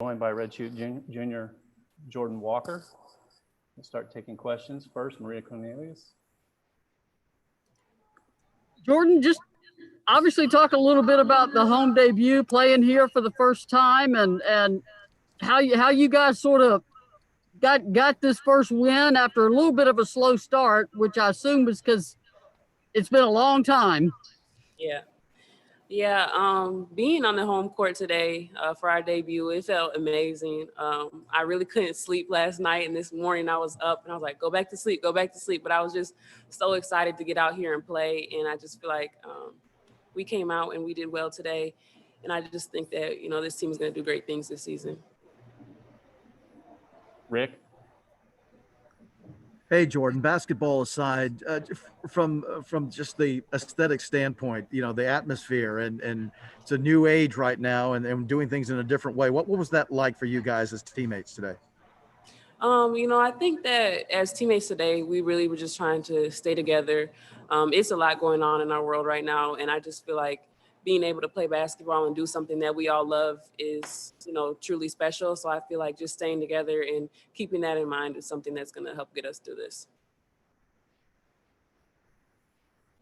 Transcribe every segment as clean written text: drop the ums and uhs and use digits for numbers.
Joined by Redshirt Junior Jordan Walker. We'll start taking questions. First, Maria Cornelius. Jordan, just obviously talk a little bit about the home debut, playing here for the first time, and how you guys sort of got this first win after a little bit of a slow start, which I assume was because it's been a long time. Yeah, being on the home court today for our debut, it felt amazing. I really couldn't sleep last night, and this morning I was up and I was like, go back to sleep, go back to sleep. But I was just so excited to get out here and play, and I just feel like we came out and we did well today. And I just think that, this team is going to do great things this season. Rick. Hey, Jordan, basketball aside, from just the aesthetic standpoint, the atmosphere and it's a new age right now and doing things in a different way. What was that like for you guys as teammates today? I think that as teammates today, we really were just trying to stay together. It's a lot going on in our world right now. And I just feel like being able to play basketball and do something that we all love is, truly special. So I feel like just staying together and keeping that in mind is something that's going to help get us through this.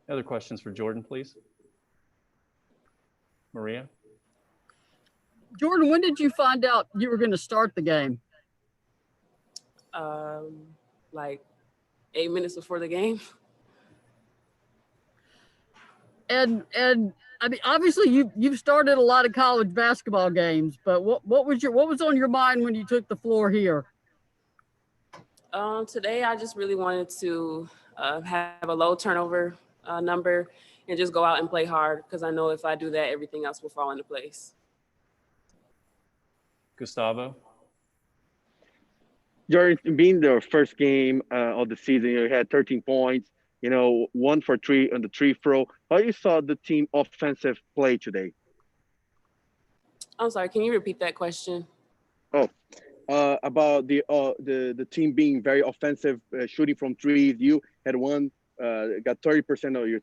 Other questions for Jordan, please? Maria? Jordan, when did you find out you were going to start the game? Like 8 minutes before the game. And I mean, obviously you've started a lot of college basketball games, but what was on your mind when you took the floor here? Today I just really wanted to have a low turnover number and just go out and play hard, because I know if I do that, everything else will fall into place. Gustavo? Jordan, being the first game of the season, you had 13 points, 1 for 3 on the free throw. How you saw the team offensive play today? I'm sorry, can you repeat that question? About the team being very offensive, shooting from threes. You had got 30% of your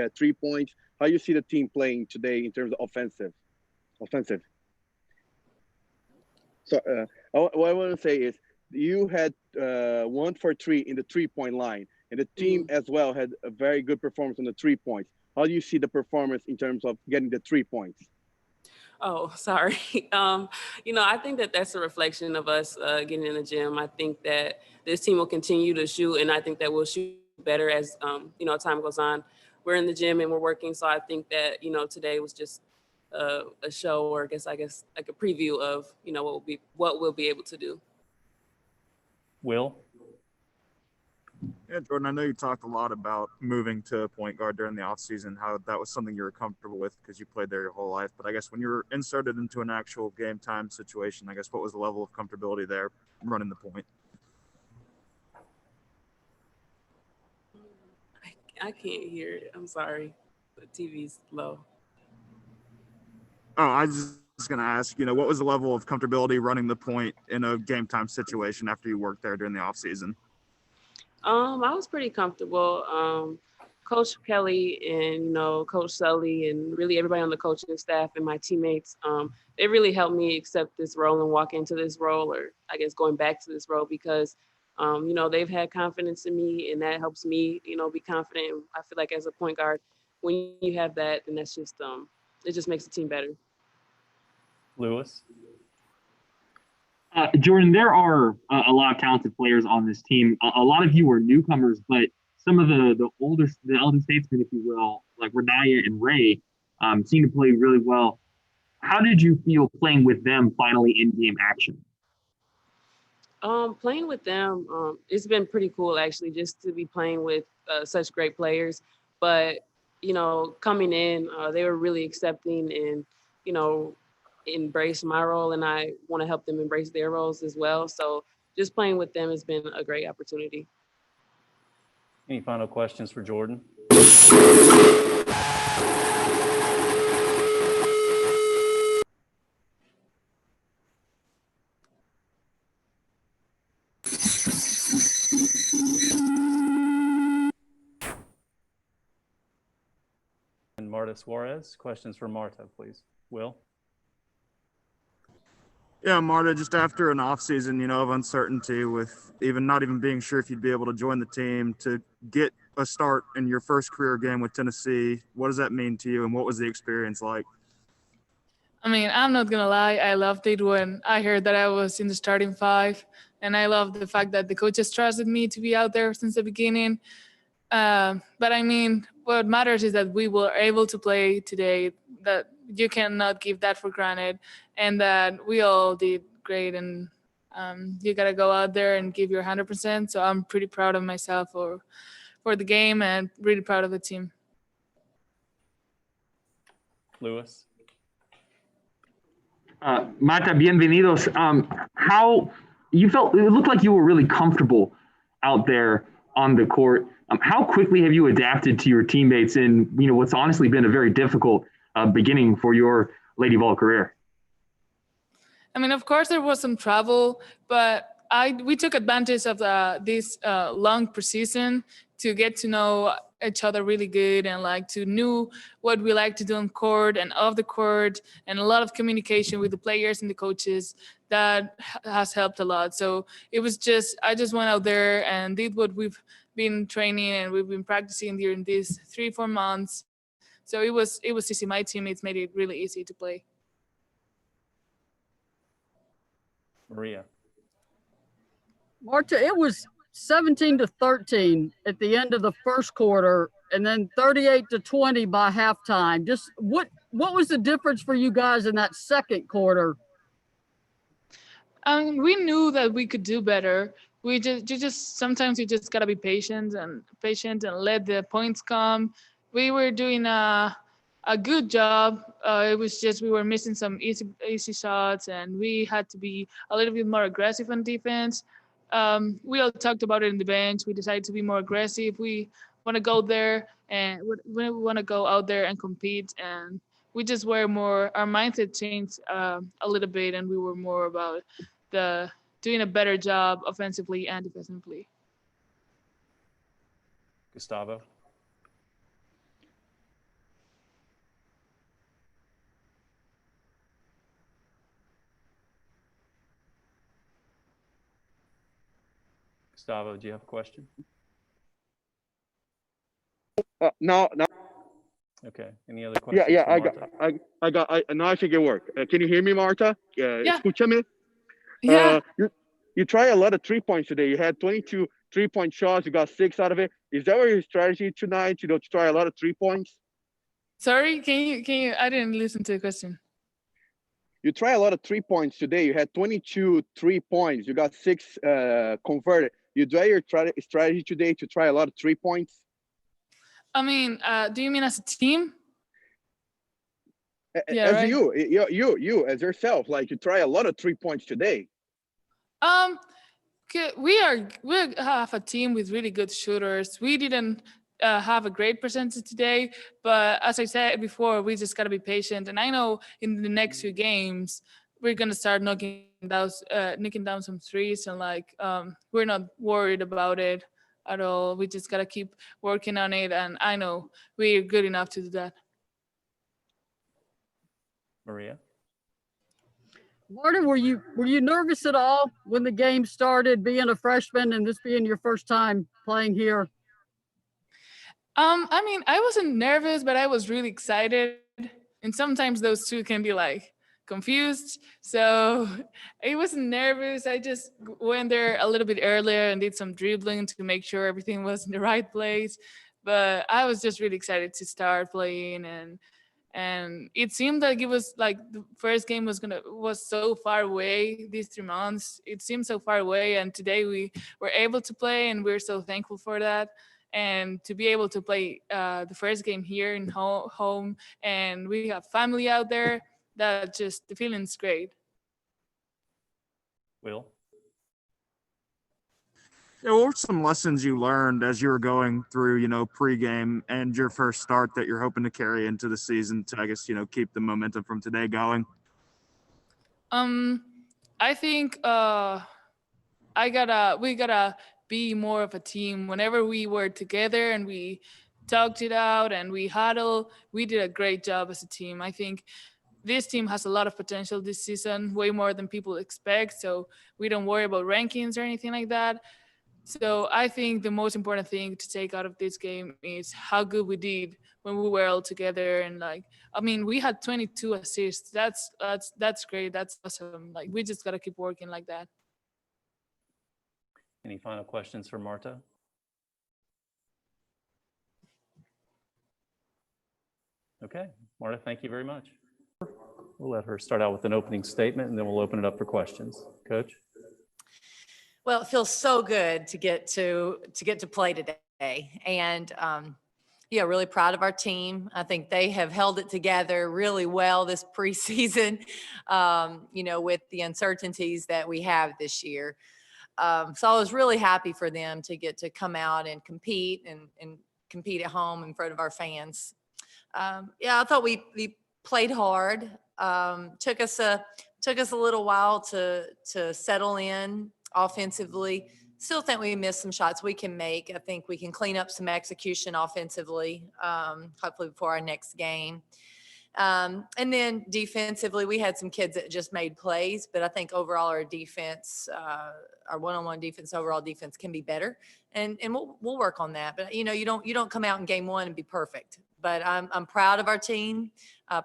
3 points. How you see the team playing today in terms of offensive? So what I want to say is you had 1 for 3 in the 3-point line, and the team as well had a very good performance on the 3 points. How do you see the performance in terms of getting the 3 points? Oh, sorry. I think that that's a reflection of us getting in the gym. I think that this team will continue to shoot, and I think that we'll shoot better as, time goes on. We're in the gym and we're working. So I think that, today was just a show, or I guess like a preview of, what we'll be able to do. Will? Yeah, Jordan, I know you talked a lot about moving to point guard during the offseason, how that was something you were comfortable with because you played there your whole life. But I guess when you were inserted into an actual game time situation, I guess what was the level of comfortability there running the point? I can't hear it. I'm sorry. The TV's low. Oh, I was just going to ask, what was the level of comfortability running the point in a game time situation after you worked there during the offseason? I was pretty comfortable. Coach Kellie and, Coach Sully and really everybody on the coaching staff and my teammates, they really helped me accept this role and walk into this role, or I guess going back to this role, because, they've had confidence in me, and that helps me, be confident. I feel like as a point guard, when you have that, then that's just, it just makes the team better. Lewis? Jordan, there are a lot of talented players on this team. A lot of you are newcomers, but some of the elder statesmen, if you will, like Renaya and Ray, seem to play really well. How did you feel playing with them finally in game action? Playing with them, it's been pretty cool actually, just to be playing with such great players. But coming in, they were really accepting and embrace my role, and I want to help them embrace their roles as well. So just playing with them has been a great opportunity. Any final questions for Jordan? And Marta Suarez, questions for Marta, please. Will? Yeah, Marta, just after an off season, of uncertainty with even not even being sure if you'd be able to join the team to get a start in your first career game with Tennessee, what does that mean to you and what was the experience like? I mean, I'm not gonna lie. I loved it when I heard that I was in the starting five, and I love the fact that the coaches trusted me to be out there since the beginning. But I mean, what matters is that we were able to play today. That you cannot give that for granted, and that we all did great. And you gotta go out there and give your 100%. So I'm pretty proud of myself for the game, and really proud of the team. Lewis. Marta, bienvenidos. How you felt? It looked like you were really comfortable out there on the court. How quickly have you adapted to your teammates in what's honestly been a very difficult beginning for your Lady Vol career? I mean, of course, there was some travel, but we took advantage of this long preseason to get to know each other really good, and like to know what we like to do on court and off the court, and a lot of communication with the players and the coaches that has helped a lot. So it was I just went out there and did what we've been training and we've been practicing during these 3-4 months. So it was easy. My teammates made it really easy to play. Maria. Marta, it was 17-13 at the end of the first quarter, and then 38-20 by halftime. Just what was the difference for you guys in that second quarter? We knew that we could do better. Sometimes you just gotta be patient and let the points come. We were doing a good job. It was just we were missing some easy shots, and we had to be a little bit more aggressive on defense. We all talked about it in the bench. We decided to be more aggressive. We want to go there, and we want to go out there and compete. And we just were more. Our mindset changed a little bit, and we were more about doing a better job offensively and defensively. Gustavo. Gustavo, do you have a question? No. Okay. Any other questions? Yeah. For Marta? Now I think it worked. Can you hear me, Marta? Yeah. Escúchame. Yeah. You try a lot of 3 points today. You had 22 3-point shots. You got 6 out of it. Is that your strategy tonight? To try a lot of 3 points? Sorry, can you? I didn't listen to the question. You try a lot of 3 points today. You had 22 3 points. You got 6 converted. You try your strategy today to try a lot of 3 points? I mean, do you mean as a team? Yeah, as right? you as yourself, like you try a lot of 3 points today. We have a team with really good shooters. We didn't have a great percentage today, but as I said before, we just gotta be patient. And I know in the next few games we're gonna start knocking down some threes, and we're not worried about it at all. We just gotta keep working on it, and I know we're good enough to do that. Maria. Marta, were you nervous at all when the game started, being a freshman and this being your first time playing here? I mean, I wasn't nervous, but I was really excited. And sometimes those two can be confused. So I wasn't nervous. I just went there a little bit earlier and did some dribbling to make sure everything was in the right place. But I was just really excited to start playing, and it seemed like it was the first game was so far away these 3 months. It seemed so far away, and today we were able to play, and we're so thankful for that. And to be able to play the first game here in home, and we have family out there, that just the feeling's great. Will. Yeah, what were some lessons you learned as you were going through, pregame and your first start that you're hoping to carry into the season to, I guess, keep the momentum from today going? I think we gotta be more of a team. Whenever we were together and we talked it out and we huddle, we did a great job as a team. I think this team has a lot of potential this season, way more than people expect. So we don't worry about rankings or anything like that. So I think the most important thing to take out of this game is how good we did when we were all together. And like, I mean, we had 22 assists. That's great. That's awesome. Like, we just got to keep working like that. Any final questions for Marta? Okay, Marta, thank you very much. We'll let her start out with an opening statement and then we'll open it up for questions. Coach? Well, it feels so good to get to play today, and yeah, really proud of our team. I think they have held it together really well this preseason. You know, with the uncertainties that we have this year, so I was really happy for them to get to come out and compete and compete at home in front of our fans. Yeah, I thought we played hard. Took us a little while to settle in offensively. Still think we missed some shots we can make. I think we can clean up some execution offensively, hopefully before our next game. And then defensively, we had some kids that just made plays, but I think overall our defense, our one-on-one defense, overall defense can be better, and we'll work on that. But you know, you don't come out in game one and be perfect. But I'm proud of our team,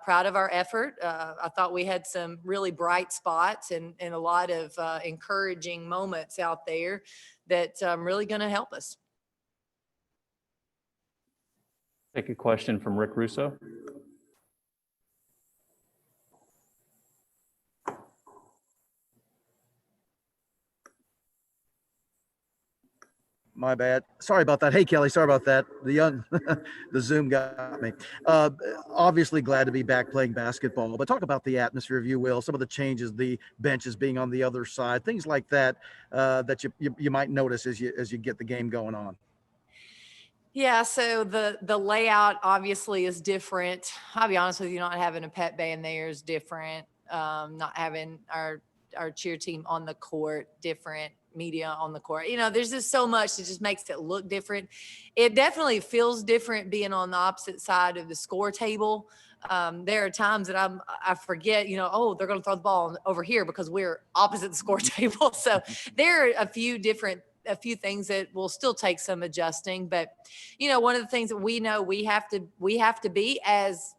proud of our effort. I thought we had some really bright spots and a lot of encouraging moments out there that really going to help us. Take a question from Rick Russo. My bad. Sorry about that. Hey, Kellie, sorry about that. The Zoom got me. Obviously glad to be back playing basketball, but talk about the atmosphere, if you will, some of the changes, the benches being on the other side, things like that, that you might notice as you get the game going on. Yeah, so the layout obviously is different. I'll be honest with you, not having a pet band there is different. Not having our cheer team on the court, different. Media on the court. You know, there's just so much that just makes it look different. It definitely feels different being on the opposite side of the score table. There are times that I forget, you know, oh, they're going to throw the ball over here because we're opposite the score table. So there are a few things that will still take some adjusting. But, you know, one of the things that we know we have to be as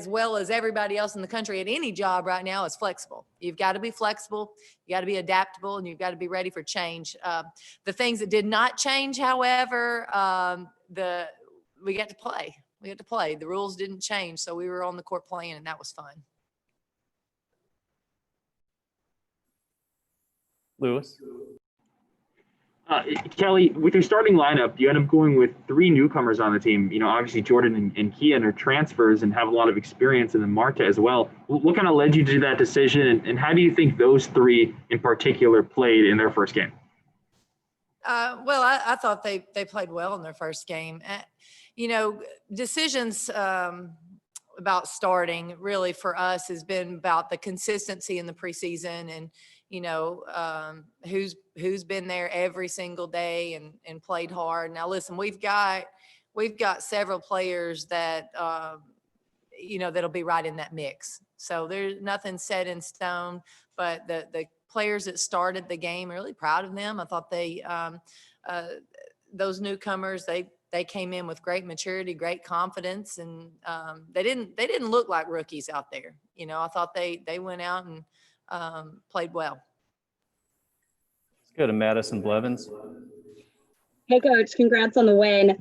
well as everybody else in the country at any job right now is flexible. You've got to be flexible, you got to be adaptable, and you've got to be ready for change. The things that did not change, however, we got to play. We had to play. The rules didn't change, so we were on the court playing, and that was fun. Lewis? Kellie, with your starting lineup, you end up going with 3 newcomers on the team. You know, obviously Jordan and Kian are transfers and have a lot of experience, and then Marta as well. What kind of led you to that decision, and how do you think those 3 in particular played in their first game? Well, I thought they played well in their first game. You know, decisions about starting really for us has been about the consistency in the preseason and, you know, who's been there every single day and played hard. Now, listen, we've got several players that, you know, that'll be right in that mix. So there's nothing set in stone, but the players that started the game, really proud of them. I thought those newcomers, they came in with great maturity, great confidence, and they didn't look like rookies out there. You know, I thought they went out and played well. Let's go to Madison Blevins. Hey, Coach, congrats on the win.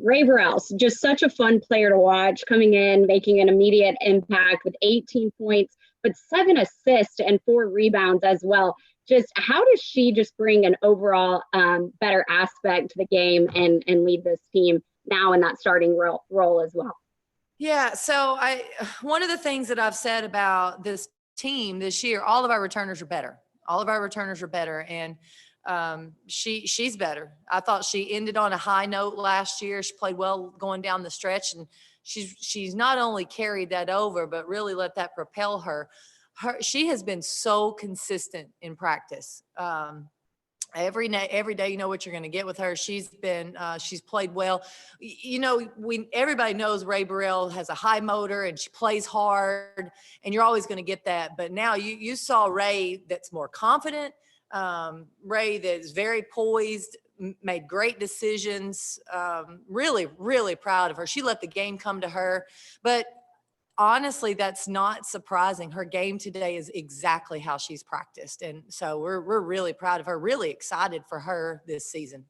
Ray Burrell's just such a fun player to watch, coming in, making an immediate impact with 18 points, but 7 assists and 4 rebounds as well. Just how does she just bring an overall better aspect to the game and lead this team now in that starting role as well? Yeah, so one of the things that I've said about this team this year, all of our returners are better. All of our returners are better, and she's better. I thought she ended on a high note last year. She played well going down the stretch, and she's not only carried that over, but really let that propel her. She has been so consistent in practice. every day you know what you're going to get with her. She's played well. Everybody knows Ray Burrell has a high motor and she plays hard, and you're always going to get that. But now you saw Ray that's more confident, Ray that is very poised, made great decisions. Really, really proud of her. She let the game come to her, but honestly, that's not surprising. Her game today is exactly how she's practiced. And so we're really proud of her, really excited for her this season.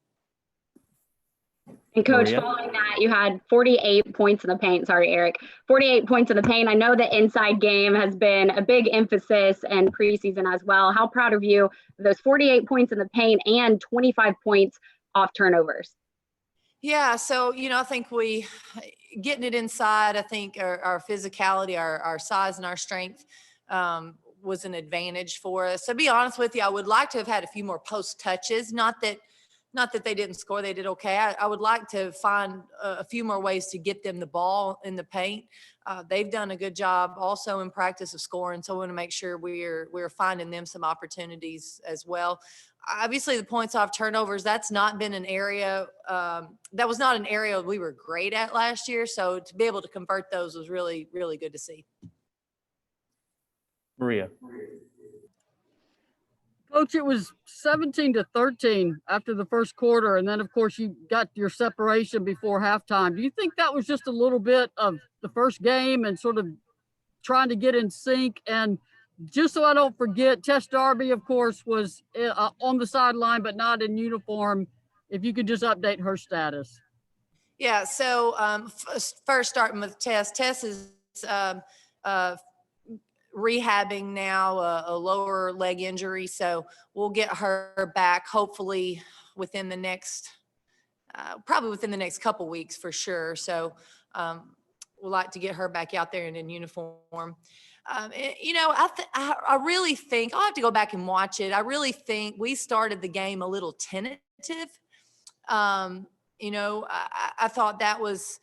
And Coach, Maria? following that, you had 48 points in the paint. Sorry, Eric. 48 points in the paint. I know the inside game has been a big emphasis in preseason as well. How proud of you of those 48 points in the paint and 25 points off turnovers? Yeah, so, I think getting it inside, I think our physicality, our size and our strength was an advantage for us. To be honest with you, I would like to have had a few more post touches. Not that they didn't score, they did okay. I would like to find a few more ways to get them the ball in the paint. They've done a good job also in practice of scoring, so I want to make sure we're finding them some opportunities as well. Obviously, the points off turnovers, that's not been an area, that was not an area we were great at last year. So to be able to convert those was really, really good to see. Maria? Coach, it was 17-13 after the first quarter. And then, of course, you got your separation before halftime. Do you think that was just a little bit of the first game and sort of trying to get in sync? And just so I don't forget, Tess Darby, of course, was on the sideline, but not in uniform. If you could just update her status. Yeah, so first starting with Tess. Tess is rehabbing now a lower leg injury, so we'll get her back hopefully within the next, probably within the next couple weeks for sure. So we'd like to get her back out there and in uniform. I really think I'll have to go back and watch it. I really think we started the game a little tentative. I thought that was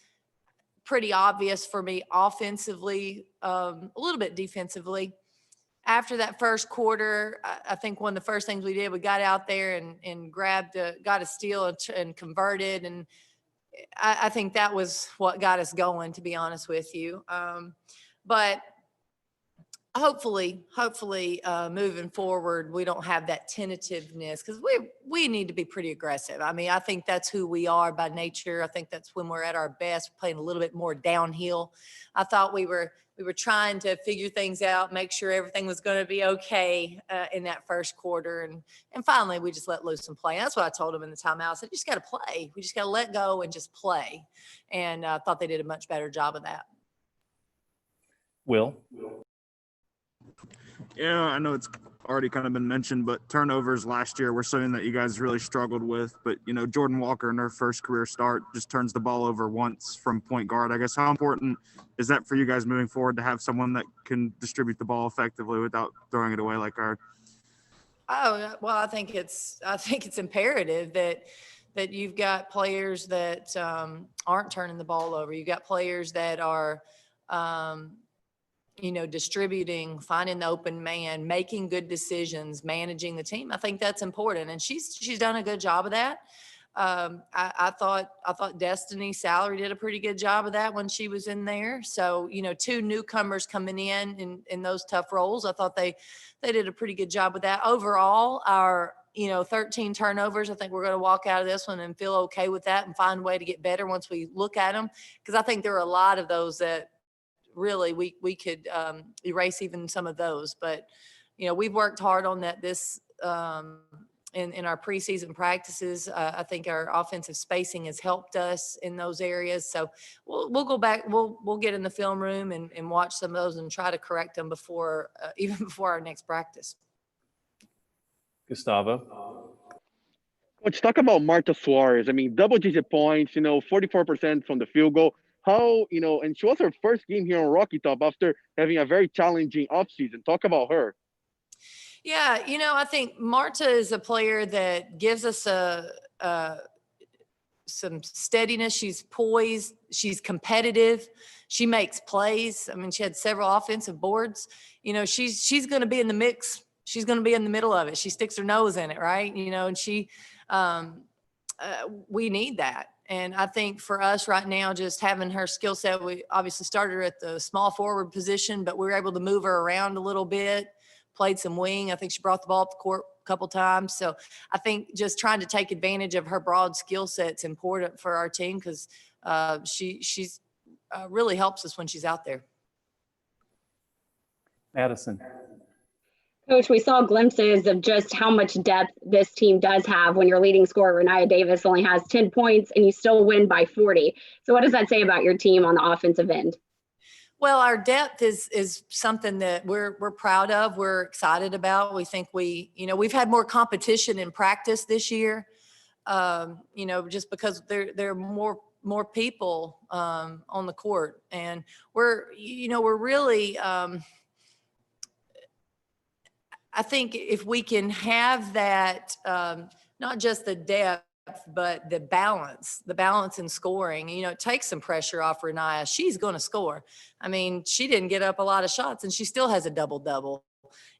pretty obvious for me offensively, a little bit defensively. After that first quarter, I think one of the first things we did, we got out there and got a steal and converted. And I think that was what got us going, to be honest with you. But hopefully moving forward, we don't have that tentativeness, because we need to be pretty aggressive. I mean, I think that's who we are by nature. I think that's when we're at our best, playing a little bit more downhill. I thought we were trying to figure things out, make sure everything was going to be okay in that first quarter. And finally, we just let loose and play. And that's what I told them in the timeout. I said, you just got to play. We just got to let go and just play. And I thought they did a much better job of that. Will? Yeah, I know it's already kind of been mentioned, but turnovers last year were something that you guys really struggled with. But, Jordan Walker in her first career start just turns the ball over once from point guard. I guess how important is that for you guys moving forward to have someone that can distribute the ball effectively without throwing it away like her? Oh, well, I think it's imperative that you've got players that aren't turning the ball over. You've got players that are distributing, finding the open man, making good decisions, managing the team. I think that's important. And she's done a good job of that. I thought Destiny Salary did a pretty good job of that when she was in there. So, two newcomers coming in those tough roles. I thought they did a pretty good job with that. Overall, our 13 turnovers, I think we're going to walk out of this one and feel okay with that and find a way to get better once we look at them. Because I think there are a lot of those that really we could erase even some of those. But, we've worked hard on that this in our preseason practices. I think our offensive spacing has helped us in those areas. So we'll go back, we'll get in the film room and watch some of those and try to correct them even before our next practice. Gustavo? Let's talk about Marta Suarez. I mean, double-digit points, 44% from the field goal. How, and she was her first game here on Rocky Top after having a very challenging offseason. Talk about her. Yeah, I think Marta is a player that gives us some steadiness. She's poised. She's competitive. She makes plays. I mean, she had several offensive boards. She's going to be in the mix she's going to be in the middle of it. She sticks her nose in it, right? You know, and we need that. And I think for us right now, just having her skill set, we obviously started her at the small forward position, but we were able to move her around a little bit, played some wing. I think she brought the ball up the court a couple times. So I think just trying to take advantage of her broad skill set is important for our team, because she's really helps us when she's out there. Addison. Coach, we saw glimpses of just how much depth this team does have when your leading scorer, Renia Davis, only has 10 points and you still win by 40. So what does that say about your team on the offensive end? Well, our depth is something that we're proud of. We're excited about. We think we've had more competition in practice this year, just because there are more people on the court, and we're really, I think if we can have that, not just the depth, but the balance in scoring, it takes some pressure off Renia. She's going to score. I mean, she didn't get up a lot of shots and she still has a double-double.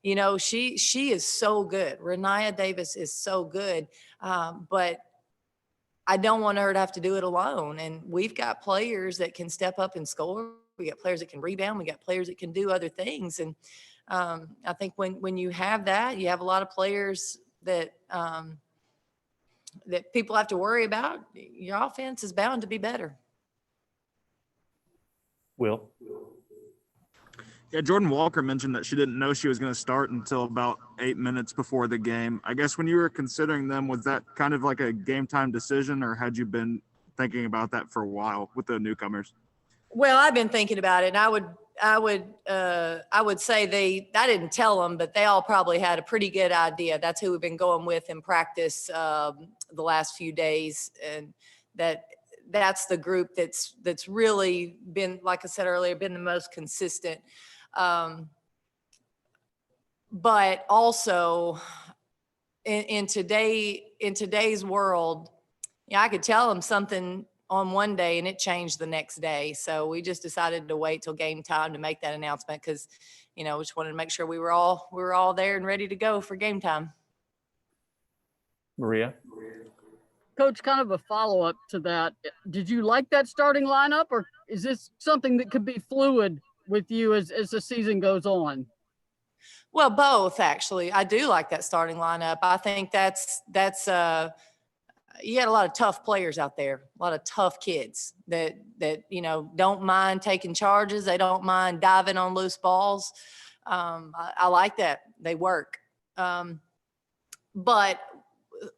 She is so good. Renia Davis is so good. But I don't want her to have to do it alone. And we've got players that can step up and score. We got players that can rebound. We got players that can do other things. And I think when you have that, you have a lot of players that that people have to worry about. Your offense is bound to be better. Will. Yeah, Jordan Walker mentioned that she didn't know she was going to start until about 8 minutes before the game. I guess when you were considering them, was that kind of like a game time decision, or had you been thinking about that for a while with the newcomers? Well, I've been thinking about it, and I would say I didn't tell them, but they all probably had a pretty good idea. That's who we've been going with in practice the last few days, and that's the group that's really been, like I said earlier, been the most consistent. But also in today's world, I could tell them something on one day and it changed the next day. So we just decided to wait till game time to make that announcement, because, we just wanted to make sure we were all there and ready to go for game time. Maria. Coach, kind of a follow-up to that. Did you like that starting lineup, or is this something that could be fluid with you as the season goes on? Well, both, actually. I do like that starting lineup. I think that's you had a lot of tough players out there, a lot of tough kids that don't mind taking charges. They don't mind diving on loose balls. I like that. They work. But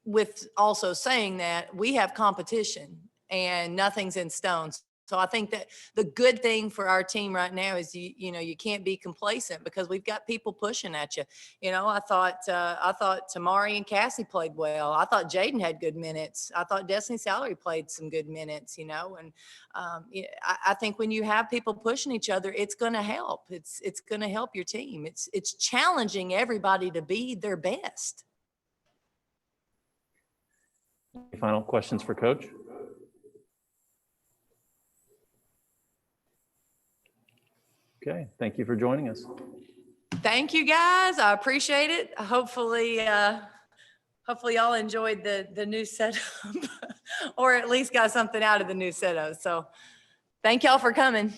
with also saying that, we have competition and nothing's in stone. So I think that the good thing for our team right now is you can't be complacent, because we've got people pushing at you. I thought Tamari and Cassie played well. I thought Jaden had good minutes. I thought Destiny Salary played some good minutes. And I think when you have people pushing each other, it's going to help. It's going to help your team. It's challenging everybody to be their best. Any final questions for Coach? Okay, thank you for joining us. Thank you, guys. I appreciate it. Hopefully y'all enjoyed the new setup or at least got something out of the new setup. So thank y'all for coming.